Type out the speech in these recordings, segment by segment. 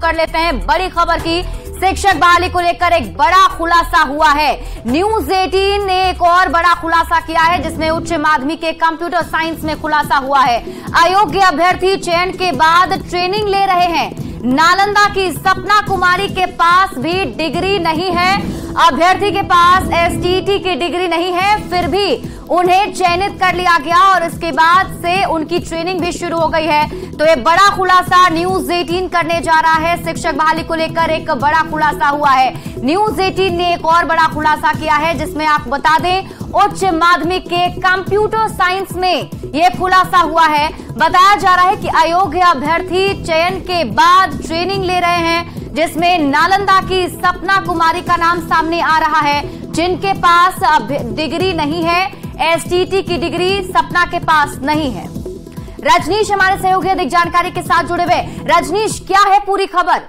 कर लेते हैं बड़ी खबर की। शिक्षक बहाली को लेकर एक बड़ा खुलासा हुआ है। न्यूज 18 ने एक और बड़ा खुलासा किया है, जिसमें उच्च माध्यमिक के कंप्यूटर साइंस में खुलासा हुआ है। अयोग्य अभ्यर्थी चयन के बाद ट्रेनिंग ले रहे हैं। नालंदा की सपना कुमारी के पास भी डिग्री नहीं है। अभ्यर्थी के पास एसटीटी की डिग्री नहीं है, फिर भी उन्हें चयनित कर लिया गया और इसके बाद से उनकी ट्रेनिंग भी शुरू हो गई है। तो ये बड़ा खुलासा न्यूज 18 करने जा रहा है। शिक्षक बहाली को लेकर एक बड़ा खुलासा हुआ है। न्यूज 18 ने एक और बड़ा खुलासा किया है, जिसमें आप बता दें उच्च माध्यमिक के कंप्यूटर साइंस में ये खुलासा हुआ है। बताया जा रहा है कि अयोग्य अभ्यर्थी चयन के बाद ट्रेनिंग ले रहे हैं, जिसमें नालंदा की सपना कुमारी का नाम सामने आ रहा है, जिनके पास डिग्री नहीं है। एसटीटी की डिग्री सपना के पास नहीं है। रजनीश हमारे सहयोगी अधिक जानकारी के साथ जुड़े हुए। रजनीश, क्या है पूरी खबर?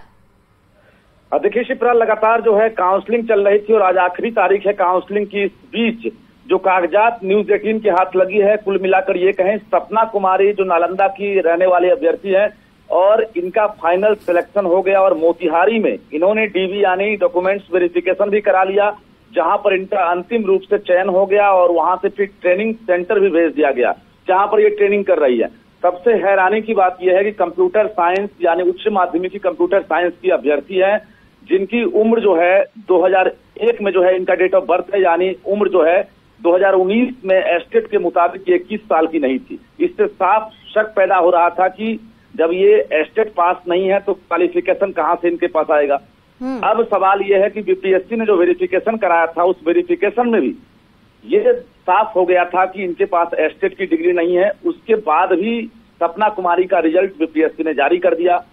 देखिए शिप्रा, लगातार जो है काउंसलिंग चल रही थी और आज आखिरी तारीख है काउंसलिंग की। इस बीच जो कागजात न्यूज 18 के हाथ लगी है, कुल मिलाकर ये कहें सपना कुमारी जो नालंदा की रहने वाले अभ्यर्थी है और इनका फाइनल सिलेक्शन हो गया और मोतिहारी में इन्होंने डीवी यानी डॉक्यूमेंट्स वेरिफिकेशन भी करा लिया, जहां पर इनका अंतिम रूप से चयन हो गया और वहां से फिर ट्रेनिंग सेंटर भी भेज दिया गया, जहां पर ये ट्रेनिंग कर रही है। सबसे हैरानी की बात यह है कि कंप्यूटर साइंस यानी उच्च माध्यमिक की कंप्यूटर साइंस की अभ्यर्थी है, जिनकी उम्र जो है 2001 में जो है इनका डेट ऑफ बर्थ है, यानी उम्र जो है 2019 में एस्टेट के मुताबिक 21 साल की नहीं थी। इससे साफ शक पैदा हो रहा था कि जब ये एस्टेट पास नहीं है तो क्वालिफिकेशन कहां से इनके पास आएगा। अब सवाल ये है कि बीपीएससी ने जो वेरिफिकेशन कराया था, उस वेरिफिकेशन में भी ये साफ हो गया था कि इनके पास एस्टेट की डिग्री नहीं है। उसके बाद भी सपना कुमारी का रिजल्ट बीपीएससी ने जारी कर दिया।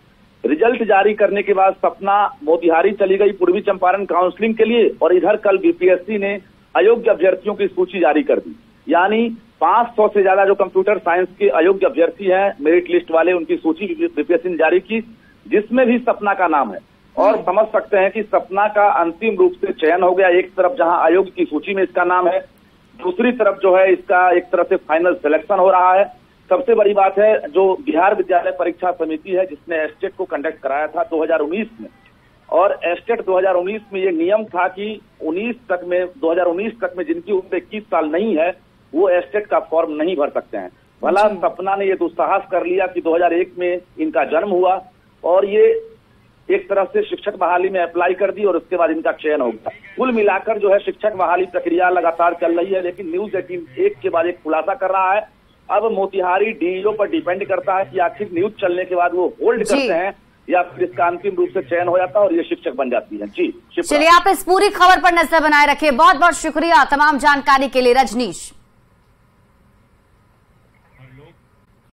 रिजल्ट जारी करने के बाद सपना मोतिहारी चली गई पूर्वी चंपारण काउंसलिंग के लिए, और इधर कल बीपीएससी ने अयोग्य अभ्यर्थियों की सूची जारी कर दी। यानी 500 से ज्यादा जो कंप्यूटर साइंस के अयोग्य अभ्यर्थी हैं, मेरिट लिस्ट वाले, उनकी सूची बीपीएससी ने जारी की, जिसमें भी सपना का नाम है। और समझ सकते हैं कि सपना का अंतिम रूप से चयन हो गया। एक तरफ जहां अयोग्य की सूची में इसका नाम है, दूसरी तरफ जो है इसका एक तरह से फाइनल सिलेक्शन हो रहा है। सबसे बड़ी बात है जो बिहार विद्यालय परीक्षा समिति है, जिसने एस्टेट को कंडक्ट कराया था 2019 में, और एस्टेट 2019 में ये नियम था कि 2019 तक में जिनकी उम्र 21 साल नहीं है वो एस्टेट का फॉर्म नहीं भर सकते हैं। भला सपना ने ये दुस्साहस कर लिया कि 2001 में इनका जन्म हुआ और ये एक तरह से शिक्षक बहाली में अप्लाई कर दी और उसके बाद इनका चयन हो गया। कुल मिलाकर जो है शिक्षक बहाली प्रक्रिया लगातार चल रही है, लेकिन न्यूज 18 एक के बाद एक खुलासा कर रहा है। अब मोतिहारी डीईओ पर डिपेंड करता है कि आखिर न्यूज चलने के बाद वो होल्ड करते हैं या फिर इसका अंतिम रूप से चयन हो जाता है और ये शिक्षक बन जाती है। जी चलिए, आप इस पूरी खबर पर नजर बनाए रखिए। बहुत बहुत शुक्रिया तमाम जानकारी के लिए रजनीश।